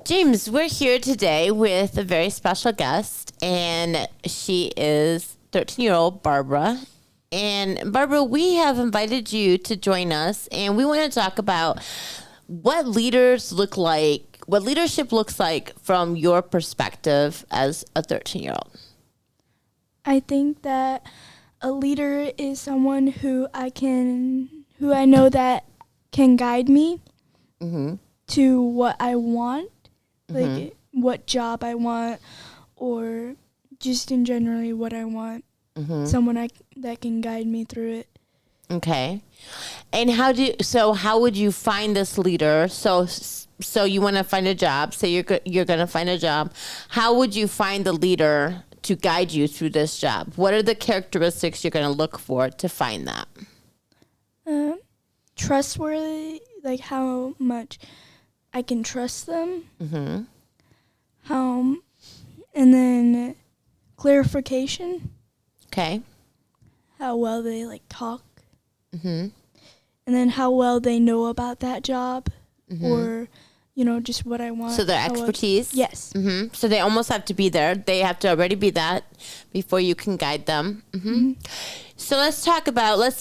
James, we're here today with a very special guest, and she is 13-year-old Barbara. And Barbara, we have invited you to join us, and we want to talk about what leaders look like, what leadership looks like from your perspective as a 13-year-old. I think that a leader is someone who I know that can guide me to what I want, like what job I want, or just in generally what I want. Someone that can guide me through it. Okay. And how would you find this leader? So you want to find a job. Say you're going to find a job. How would you find the leader to guide you through this job? What are the characteristics you're going to look for to find that? Trustworthy, like how much I can trust them. And then clarification. Okay. How well they talk. And then how well they know about that job, or just what I want. So their expertise. Yes. So they almost have to be there. They have to already be that before you can guide them. So let's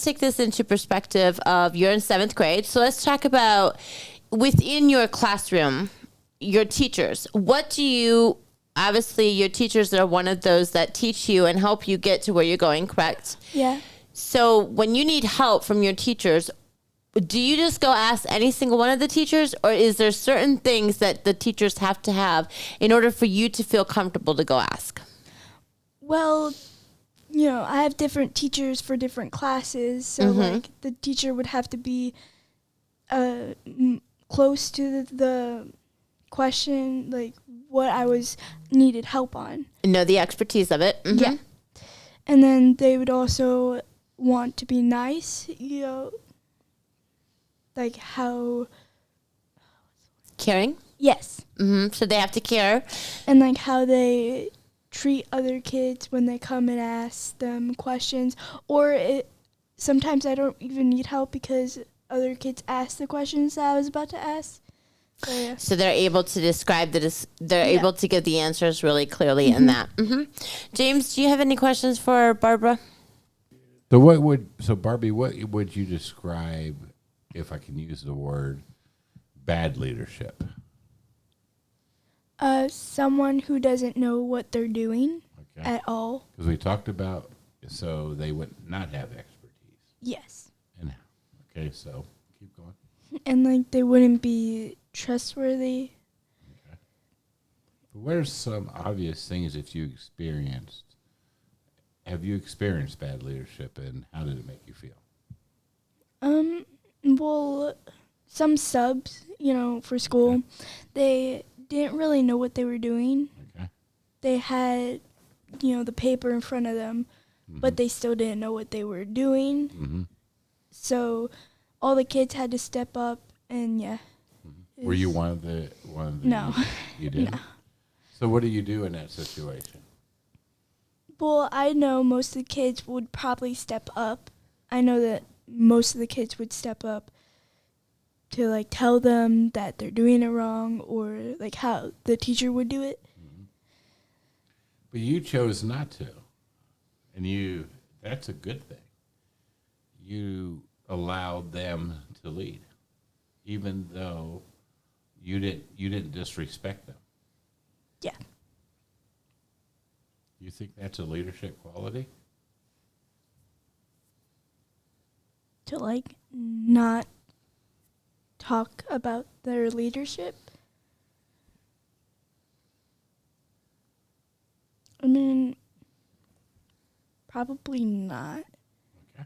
take this into perspective of you're in 7th grade. So let's talk about within your classroom, your teachers. Obviously your teachers are one of those that teach you and help you get to where you're going, correct? Yeah. So when you need help from your teachers, do you just go ask any single one of the teachers, or is there certain things that the teachers have to have in order for you to feel comfortable to go ask? Well, I have different teachers for different classes, so the teacher would have to be close to the question, like what I was needed help on. Know the expertise of it. Yeah. And then they would also want to be nice, like how... Caring? Yes. So they have to care. And like how they treat other kids when they come and ask them questions. Or sometimes I don't even need help because other kids ask the questions that I was about to ask. So, yeah. So they're able to describe able to give the answers really clearly in that. James, do you have any questions for Barbara? So Barbie, what would you describe, if I can use the word, bad leadership? Someone who doesn't know what they're doing at all. Because we talked about, so they would not have expertise. Yes. So keep going. And they wouldn't be trustworthy. Okay. But what are some obvious things that you experienced? Have you experienced bad leadership, and how did it make you feel? Well, some subs, for school, they didn't really know what they were doing. Okay. They had, the paper in front of them, but they still didn't know what they were doing. So all the kids had to step up, and Were you one of the? No. You didn't? No. So what do you do in that situation? Well, I know most of the kids would probably step up. I know that most of the kids would step up to tell them that they're doing it wrong, or how the teacher would do it. But you chose not to, and that's a good thing. You allowed them to lead, even though you didn't disrespect them. Yeah. You think that's a leadership quality? To not talk about their leadership? I mean, probably not. Okay.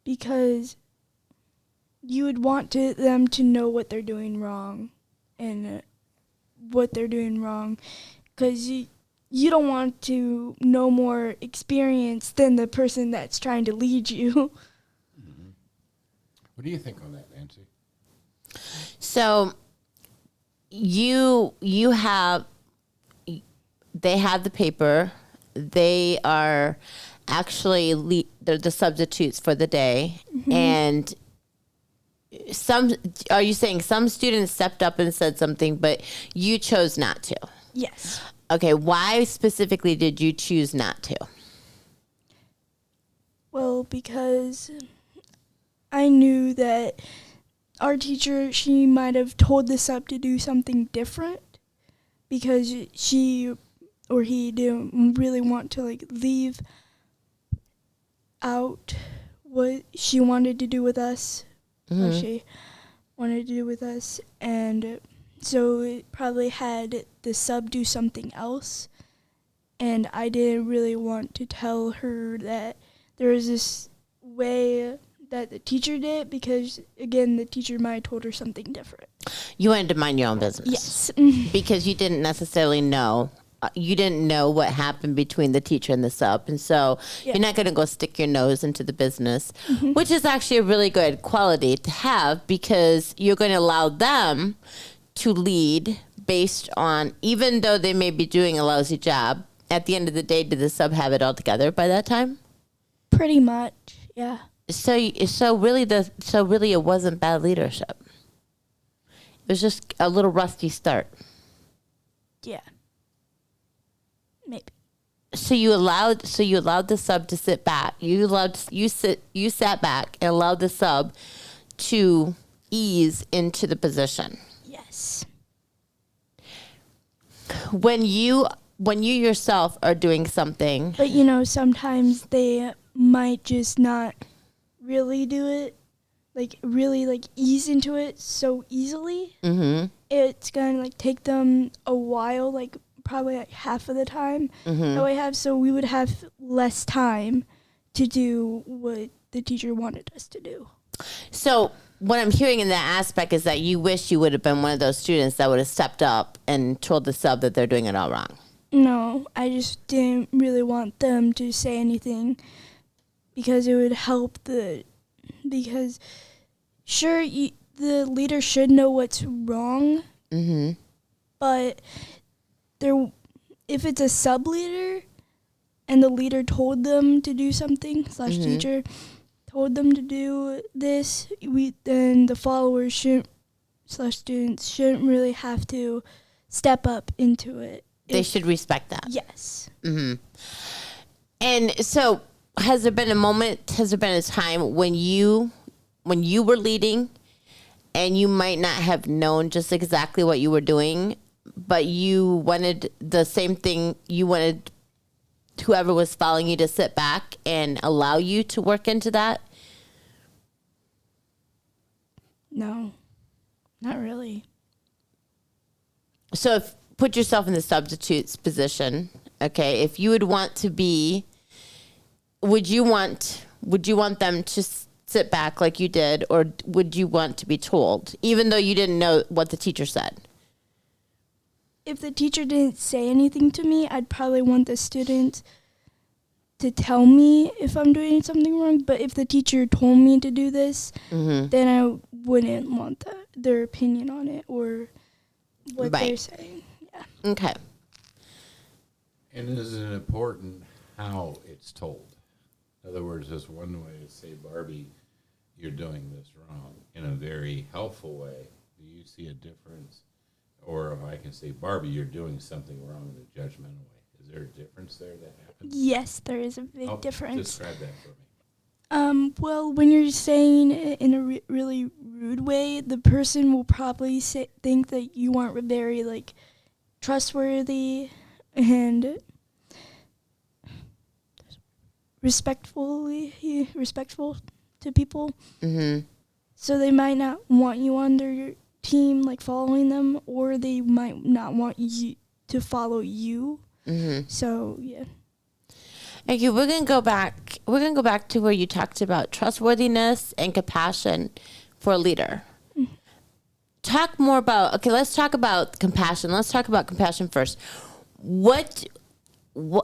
Because you would want them to know what they're doing wrong, and what they're doing wrong, because you don't want to know more experience than the person that's trying to lead you. What do you think on that, Nancy? So they have the paper. They are actually they're the substitutes for the day, and Are you saying some students stepped up and said something, but you chose not to? Yes. Okay, why specifically did you choose not to? Well, because I knew that our teacher, she might have told the sub to do something different because she or he didn't really want to like leave out what she wanted to do with us, or she wanted to do with us, and so it probably had the sub do something else, and I didn't really want to tell her that there was this way that the teacher did, because again, the teacher might have told her something different. You wanted to mind your own business. Yes. Because you didn't necessarily know. You didn't know what happened between the teacher and the sub. And so you're not going to go stick your nose into the business, which is actually a really good quality to have, because you're going to allow them to lead based on, even though they may be doing a lousy job, at the end of the day, did the sub have it all together by that time? Pretty much, yeah. So really it wasn't bad leadership. It was just a little rusty start. Yeah. Maybe. So you allowed the sub to sit back. You sat back and allowed the sub to ease into the position. Yes. When you yourself are doing something, But sometimes they might just not really do it, like really like ease into it so easily. It's gonna like take them a while, like probably like half of the time that we have, so we would have less time to do what the teacher wanted us to do. So what I'm hearing in that aspect is that you wish you would have been one of those students that would have stepped up and told the sub that they're doing it all wrong. No, I just didn't really want them to say anything, because it would help because sure, the leader should know what's wrong, but if it's a sub leader and the leader told them to do something, /teacher told them to do this, then the followers /students shouldn't really have to step up into it. They should respect that. Yes. And so has there been a time when you were leading and you might not have known just exactly what you were doing, but you wanted the same thing, you wanted whoever was following you to sit back and allow you to work into that? No, not really. So put yourself in the substitute's position. Okay. If you would want to be, would you want them to sit back like you did, or would you want to be told, even though you didn't know what the teacher said? If the teacher didn't say anything to me, I'd probably want the student to tell me if I'm doing something wrong. But if the teacher told me to do this, then I wouldn't want their opinion on it or what they're saying. Yeah. Okay. And is it important how it's told? In other words, there's one way to say, Barbie, you're doing this wrong, in a very helpful way. Do you see a difference? Or if I can say, Barbie, you're doing something wrong in a judgmental way. Is there a difference there that happens? Yes, there is a big difference. Describe that for me. Well, when you're saying it in a really rude way, the person will probably think that you aren't very, like, trustworthy and respectful to people. So they might not want you on their team, like following them, or they might not want you to follow you. So yeah. Okay, we're gonna go back to where you talked about trustworthiness and compassion for a leader. Talk more about. Okay, let's talk about compassion. Let's talk about compassion first.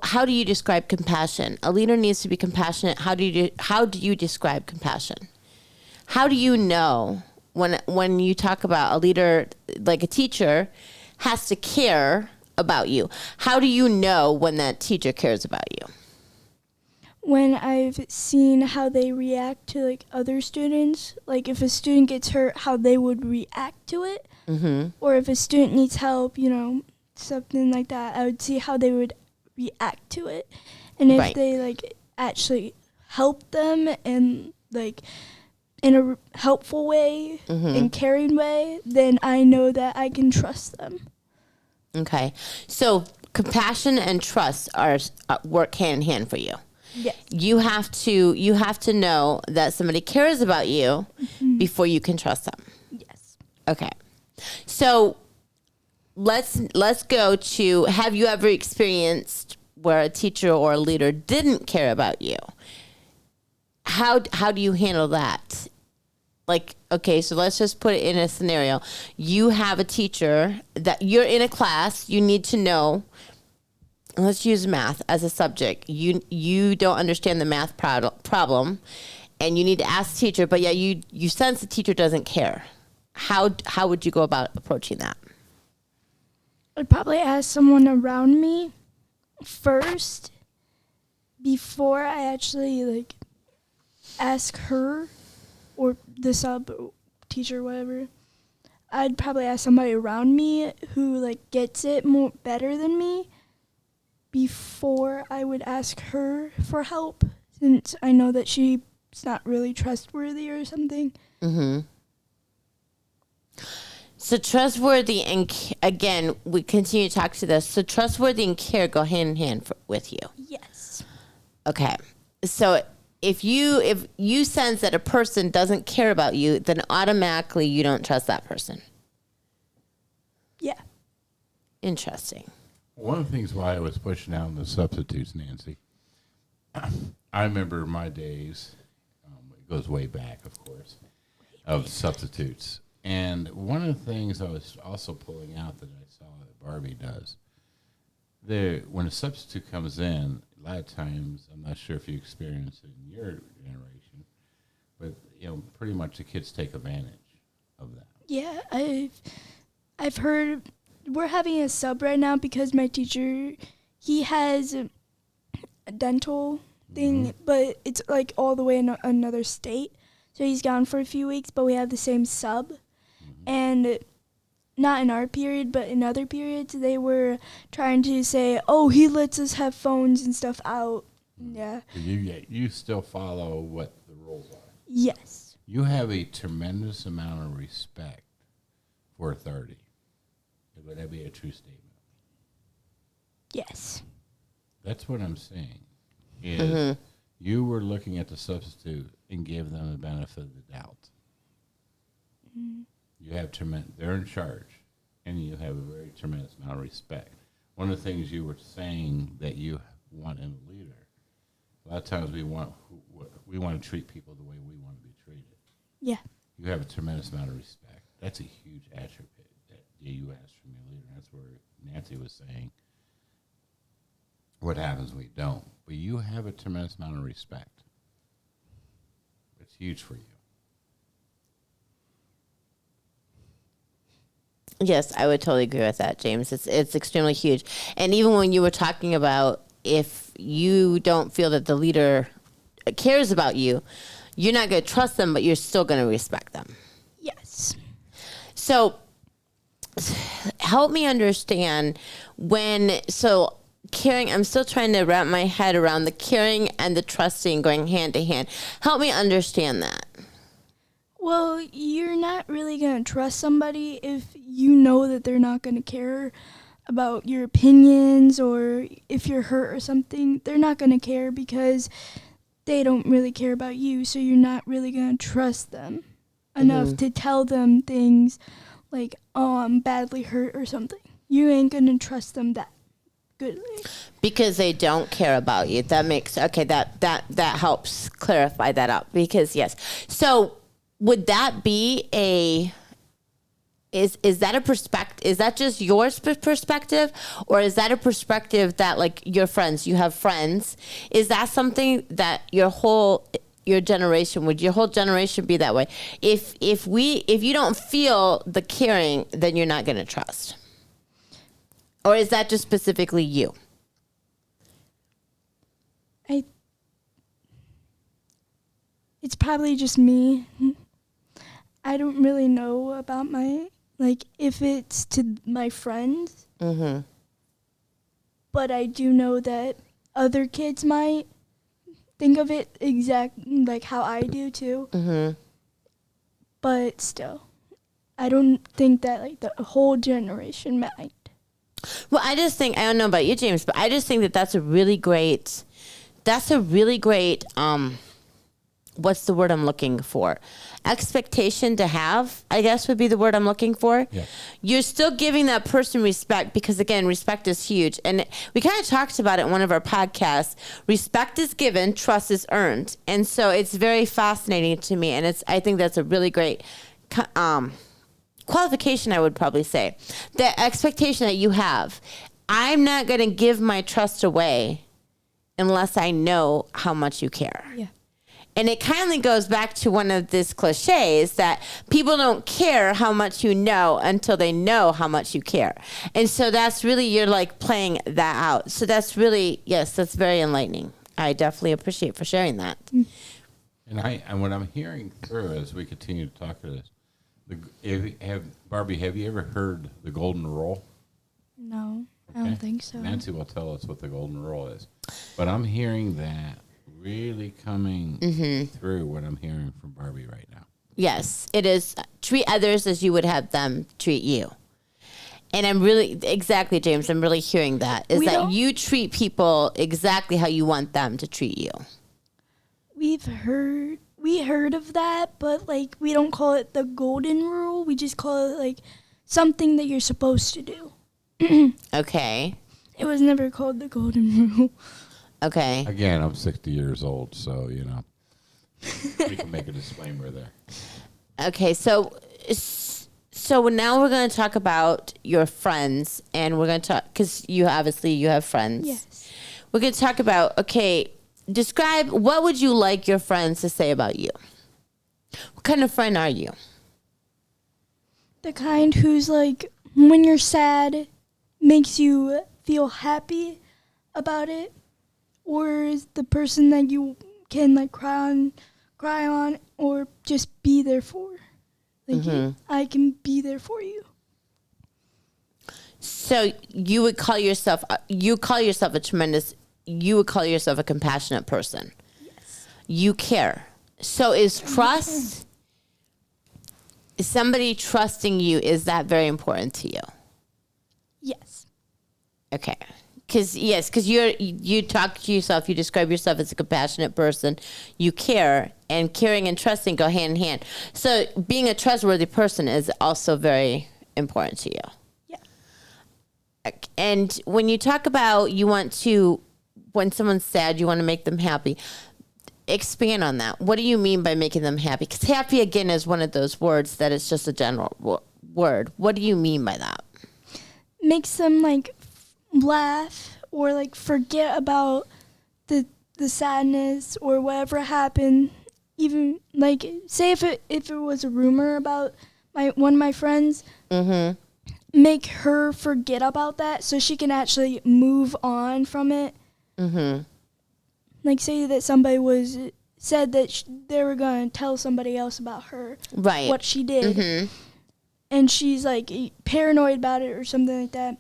How do you describe compassion? A leader needs to be compassionate. How do you describe compassion? How do you know when you talk about a leader, like a teacher, has to care about you? How do you know when that teacher cares about you? when I've seen how they react to like other students, like if a student gets hurt, how they would react to it, or if a student needs help, something like that, I would see how they would react to it, and if they like actually help them and like in a helpful way and caring way, then I know that I can trust them. Okay, so compassion and trust are work hand in hand for you. Yes. You have to know that somebody cares about you before you can trust them. Yes. Okay. So let's go to, have you ever experienced where a teacher or a leader didn't care about you? How do you handle that? Like, okay, so let's just put it in a scenario. You have a teacher that you're in a class, you need to know. Let's use math as a subject. You don't understand the math problem, and you need to ask the teacher, but yeah, you sense the teacher doesn't care. How would you go about approaching that? I'd probably ask someone around me first before I actually like ask her or the sub teacher, whatever. I'd probably ask somebody around me who like gets it more better than me before I would ask her for help, since I know that she's not really trustworthy or something. So trustworthy and again, we continue to talk to this. So trustworthy and care go hand in hand with you. Yes. Okay. So if you sense that a person doesn't care about you, then automatically you don't trust that person. Yeah. Interesting. One of the things why I was pushing out the substitutes, Nancy, I remember my days, it goes way back, of course, of substitutes. And one of the things I was also pulling out that I saw that Barbie does, when a substitute comes in, a lot of times, I'm not sure if you experience it in your generation, but pretty much the kids take advantage of that. Yeah, I've heard we're having a sub right now because my teacher, he has a dental thing, but it's like all the way in another state. So he's gone for a few weeks, but we have the same sub. And not in our period, but in other periods, they were trying to say, oh, he lets us have phones and stuff out. Yeah. You still follow what the rules are. Yes. You have a tremendous amount of respect for authority. Would that be a true statement? Yes. That's what I'm saying. Is you were looking at the substitute and gave them the benefit of the doubt. You have they're in charge, and you have a very tremendous amount of respect. One of the things you were saying that you want in a leader, a lot of times we want to treat people the way we want to be treated. Yeah. You have a tremendous amount of respect. That's a huge attribute that you ask from your leader. That's where Nancy was saying what happens when we don't. But you have a tremendous amount of respect. It's huge for you. Yes, I would totally agree with that, James. It's extremely huge. And even when you were talking about if you don't feel that the leader cares about you, you're not going to trust them, but you're still going to respect them. Yes. So help me understand caring, I'm still trying to wrap my head around the caring and the trusting going hand to hand. Help me understand that. Well, you're not really going to trust somebody if you know that they're not going to care about your opinions, or if you're hurt or something. They're not going to care because they don't really care about you, so you're not really going to trust them enough to tell them things like, oh, I'm badly hurt or something. You ain't going to trust them that goodly. Because they don't care about you. That makes, okay, that helps clarify that out. Because, yes. So would that be is that a perspective? Is that just your perspective, or is that a perspective that, like, your friends? You have friends. Is that something that your whole generation be that way? If you don't feel the caring, then you're not going to trust. Or is that just specifically you? it's probably just me. I don't really know about my, like, if it's to my friends. Mm-hmm. But I do know that other kids might think of it like how I do too. Mm-hmm. But still, I don't think that like the whole generation might. Well, I just think, I don't know about you, James, but I just think that that's a really great, what's the word I'm looking for? Expectation to have, I guess would be the word I'm looking for. Yeah. You're still giving that person respect because, again, respect is huge. And we kind of talked about it in one of our podcasts. Respect is given, trust is earned. And so it's very fascinating to me. And I think that's a really great qualification, I would probably say. The expectation that you have. I'm not going to give my trust away unless I know how much you care. Yeah. And it kind of goes back to one of these cliches that people don't care how much you know until they know how much you care. And so that's really, you're like playing that out. So that's really, yes, that's very enlightening. I definitely appreciate for sharing that. And what I'm hearing through as we continue to talk to this, Barbie, have you ever heard the golden rule? No, I Okay. don't think so. Nancy will tell us what the golden rule is. But I'm hearing that really coming through what I'm hearing from Barbie right now. Yes, it is. Treat others as you would have them treat you. And I'm really, exactly, James, I'm really hearing that. Is that you treat people exactly how you want them to treat you. We heard of that, but like we don't call it the golden rule. We just call it like something that you're supposed to do. Okay. It was never called the golden rule. Okay. Again, I'm 60 years old, so, you know, we can make a disclaimer there. Okay, so now we're going to talk about your friends, and we're going to talk, because you have friends. Yes. We're going to talk about, okay, describe, what would you like your friends to say about you? What kind of friend are you? The kind who's like, when you're sad, makes you feel happy about it, or is the person that you can like cry on, or just be there for. Like I can be there for you. So you would call yourself a compassionate person. Yes. You care. So is trust, is somebody trusting you, is that very important to you? Yes. Okay. Because you talk to yourself, you describe yourself as a compassionate person, you care, and caring and trusting go hand in hand. So being a trustworthy person is also very important to you. Yeah. And when you talk about when someone's sad, you want to make them happy, expand on that. What do you mean by making them happy? Because happy, again, is one of those words that it's just a general word. What do you mean by that? Makes them like laugh or like forget about the sadness or whatever happened. Even like say if it was a rumor about one of my friends, make her forget about that so she can actually move on from it. Like say that somebody said that they were going to tell somebody else about her, right? What she did, and she's like paranoid about it or something like that.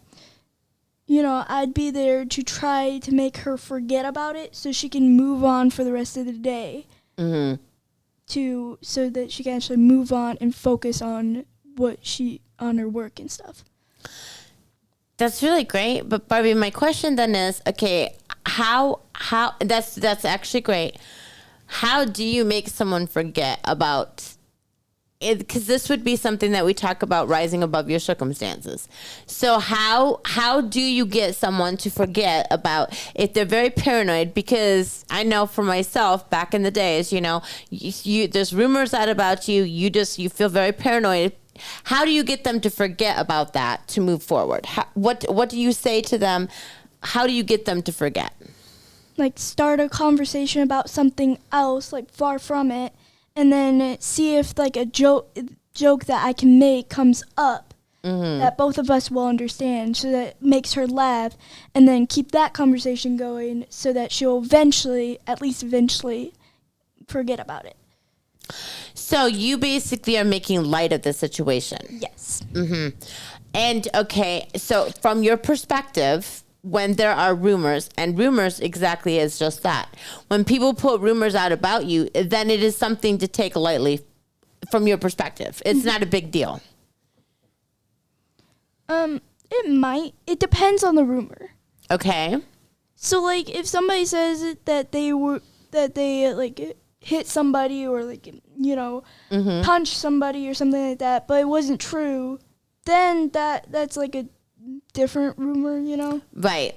You know, I'd be there to try to make her forget about it so she can move on for the rest of the day. So that she can actually move on and focus on on her work and stuff. That's really great. But Barbie, my question then is, okay, how that's actually great. How do you make someone forget about it? Because this would be something that we talk about, rising above your circumstances. So how do you get someone to forget about if they're very paranoid? Because I know for myself, back in the days, you know, there's rumors out about you. You feel very paranoid. How do you get them to forget about that to move forward? What do you say to them? How do you get them to forget? Like start a conversation about something else, like far from it. And then see if like a joke that I can make comes up that both of us will understand, so that it makes her laugh, and then keep that conversation going so that she'll eventually, at least eventually, forget about it. So you basically are making light of the situation. Yes. And okay, so from your perspective, when there are rumors, and rumors exactly is just that. When people put rumors out about you, then it is something to take lightly from your perspective. It's not a big deal. It might. It depends on the rumor. Okay. So like if somebody says that they like hit somebody or like punch somebody or something like that, but it wasn't true, then that's like a different rumor, Right.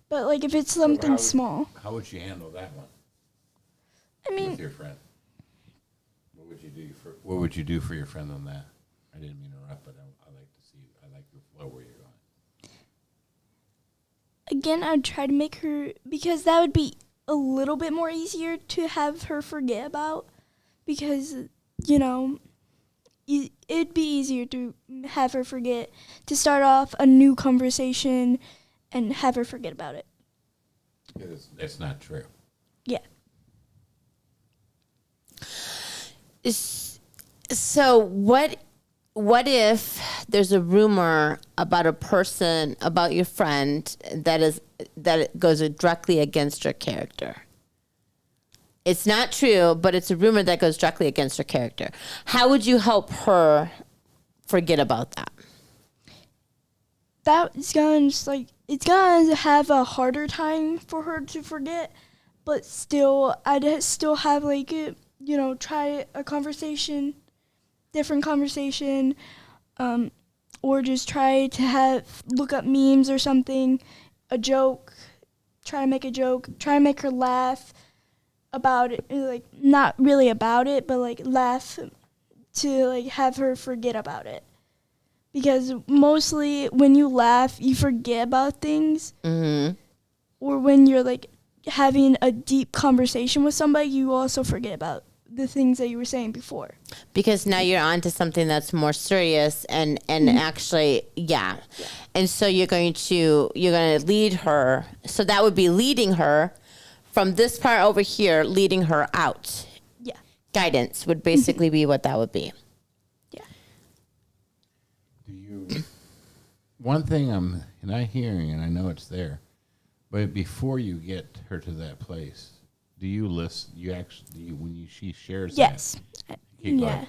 But like if it's something small, How would you handle that one I mean, with your friend? What would you do for your friend on that? I didn't mean to interrupt, but I like to see. I like the flow where you're going. again, I'd try to make her, because that would be a little bit more easier to have her forget about, because it'd be easier to have her forget, to start off a new conversation and have her forget about it. That's not true. Yeah. So what if there's a rumor about a person, about your friend, that it goes directly against your character? It's not true, but it's a rumor that goes directly against her character. How would you help her forget about that? It's gonna have a harder time for her to forget, but still, I'd still have try a conversation, different conversation, or just try to look up memes or something, a joke, try to make a joke, try to make her laugh about it, like not really about it, but like laugh to like have her forget about it. Because mostly when you laugh, you forget about things. Mm-hmm. Or when you're like having a deep conversation with somebody, you also forget about the things that you were saying before. Because now you're on to something that's more serious and actually, yeah. And so you're going to lead her. So that would be leading her from this part over here, leading her out. Yeah. Guidance would basically be what that would be. Yeah. One thing I'm not hearing, and I know it's there, but before you get her to that place, do you listen? She shares Yes. that? Yeah.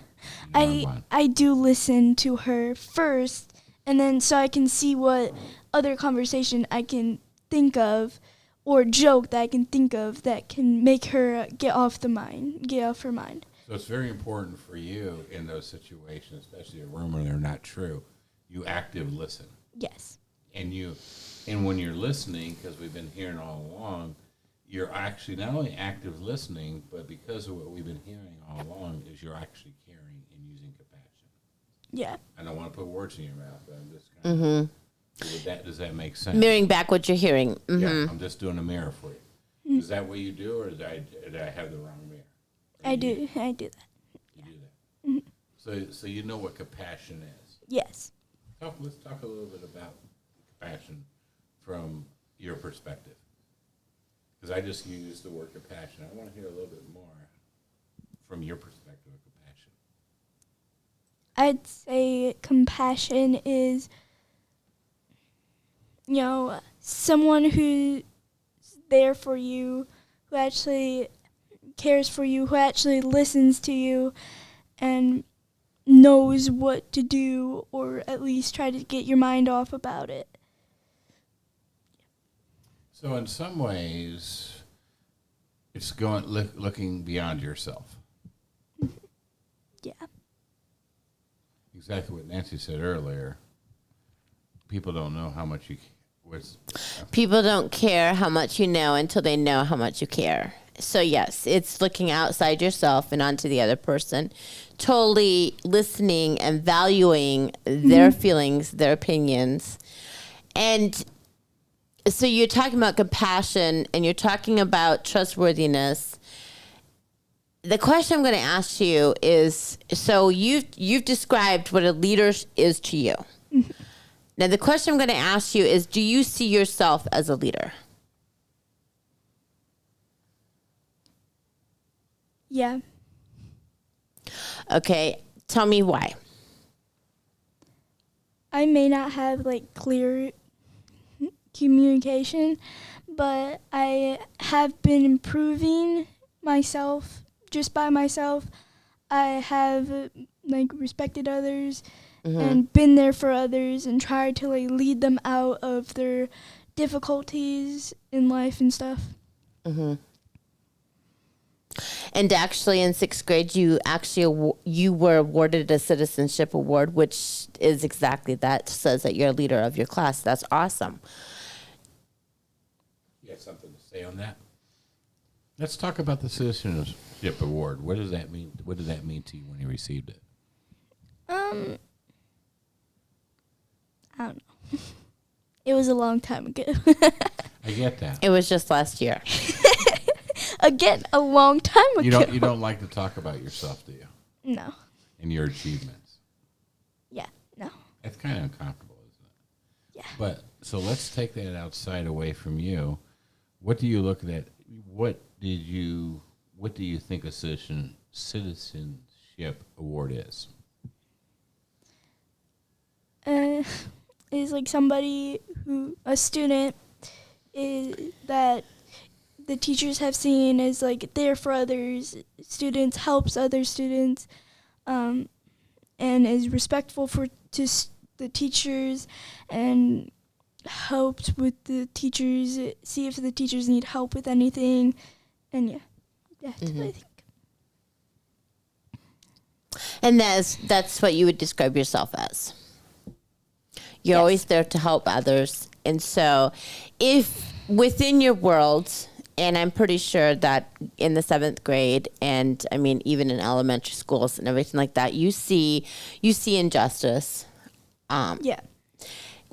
I do listen to her first, and then so I can see what other conversation I can think of, or joke that I can think of that can make her get off her mind. So it's very important for you in those situations, especially a rumor they're not true. You active listen. Yes. And when you're listening, because we've been hearing all along, you're actually not only active listening, but because of what we've been hearing all along, is you're actually caring and using compassion. Yeah. I don't want to put words in your mouth, but I'm just kind of. Does that make sense? Mirroring back what you're hearing. Mm-hmm. Yeah, I'm just doing a mirror for you. Is that what you do, or did I have the wrong mirror? I do that. You do that. Mm-hmm. So you know what compassion is. Yes. Let's talk a little bit about compassion from your perspective. Because I just used the word compassion. I want to hear a little bit more from your perspective of compassion. I'd say compassion is, someone who's there for you, who actually cares for you, who actually listens to you, and knows what to do, or at least try to get your mind off about it. So in some ways, it's looking beyond yourself. Yeah. Exactly what Nancy said earlier. People don't know how much you. People don't care how much you know until they know how much you care. So yes, it's looking outside yourself and onto the other person, totally listening and valuing their feelings, their opinions. And so you're talking about compassion and you're talking about trustworthiness. The question I'm going to ask you is, so you've described what a leader is to you. Now the question I'm going to ask you is, do you see yourself as a leader? Yeah. Okay, tell me why. I may not have like clear communication, but I have been improving myself just by myself. I have like respected others and been there for others and tried to like lead them out of their difficulties in life and stuff. And actually, in 6th grade, you were awarded a Citizenship Award, which is exactly that. Says that you're a leader of your class. That's awesome. You got something to say on that? Let's talk about the Citizenship Award. What does that mean? What did that mean to you when you received it? I don't know. It was a long time ago. I get that. It was just last year. Again, a long time ago. You don't like to talk about yourself, do you? No. And your achievements. Yeah, no. That's kind of uncomfortable, isn't it? Yeah. But so let's take that outside away from you. What do you look at? What do you think a Citizenship Award is? Is like somebody a student that the teachers have seen as like there for others, students, helps other students, and is respectful to the teachers and helps with the teachers, see if the teachers need help with anything, and that's what I think. And that's what you would describe yourself as. You're Yes. always there to help others. And so if within your world, and I'm pretty sure that in the 7th grade, and I mean, even in elementary schools and everything like that, you see injustice. Yeah.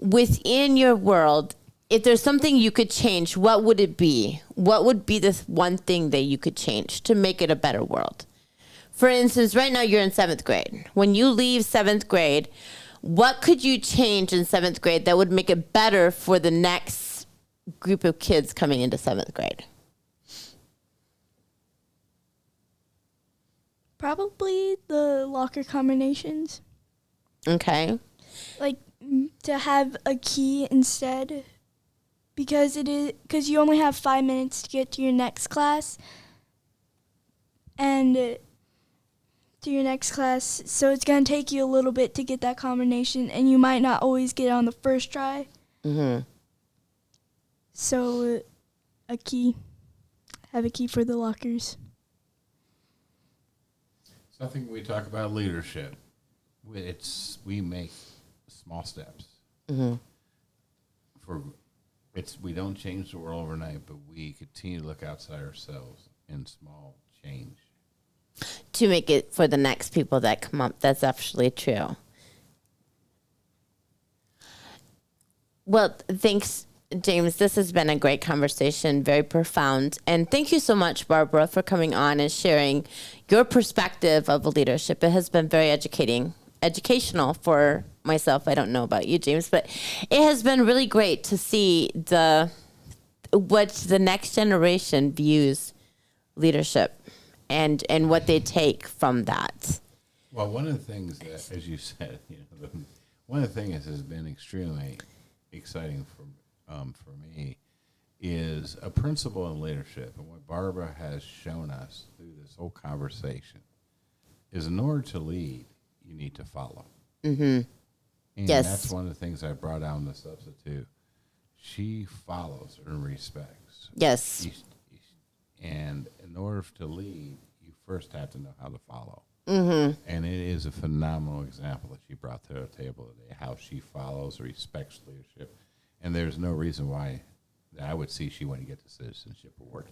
Within your world, if there's something you could change, what would it be? What would be this one thing that you could change to make it a better world? For instance, right now you're in 7th grade. When you leave 7th grade, what could you change in 7th grade that would make it better for the next group of kids coming into 7th grade? Probably the locker combinations. Okay. Like to have a key instead, because you only have 5 minutes to get to your next class, and to your next class, so it's going to take you a little bit to get that combination, and you might not always get it on the first try. So have a key for the lockers. Something we talk about leadership. We make small steps. We don't change the world overnight, but we continue to look outside ourselves in small change To make it for the next people that come up. That's actually true. Well, thanks, James. This has been a great conversation, very profound. And thank you so much, Barbara, for coming on and sharing your perspective of leadership. It has been very educational for myself. I don't know about you, James, but it has been really great to see what the next generation views leadership and what they take from that. Well, one of the things that, as you said, one of the things that has been extremely exciting for me is a principle in leadership, and what Barbara has shown us through this whole conversation is, in order to lead, you need to follow. And Yes. that's one of the things I brought out in the substitute. She follows and respects. Yes. And in order to lead, you first have to know how to follow. And it is a phenomenal example that she brought to the table today, how she follows, respects leadership. And there's no reason why I would see she wouldn't get the Citizenship Award.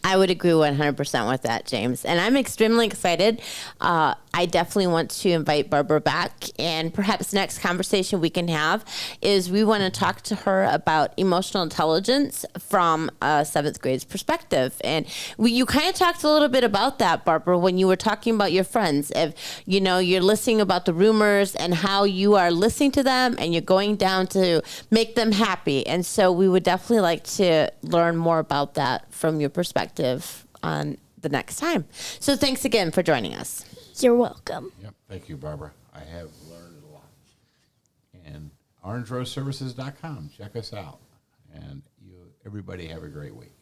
I would agree 100% with that, James. And I'm extremely excited. I definitely want to invite Barbara back. And perhaps the next conversation we can have is we want to talk to her about emotional intelligence from a 7th grade's perspective. And you kind of talked a little bit about that, Barbara, when you were talking about your friends. If, you're listening about the rumors and how you are listening to them and you're going down to make them happy. And so we would definitely like to learn more about that from your perspective on the next time. So thanks again for joining us. You're welcome. Yep. Thank you, Barbara. I have learned a lot. And orangeroseservices.com. Check us out. And everybody have a great week.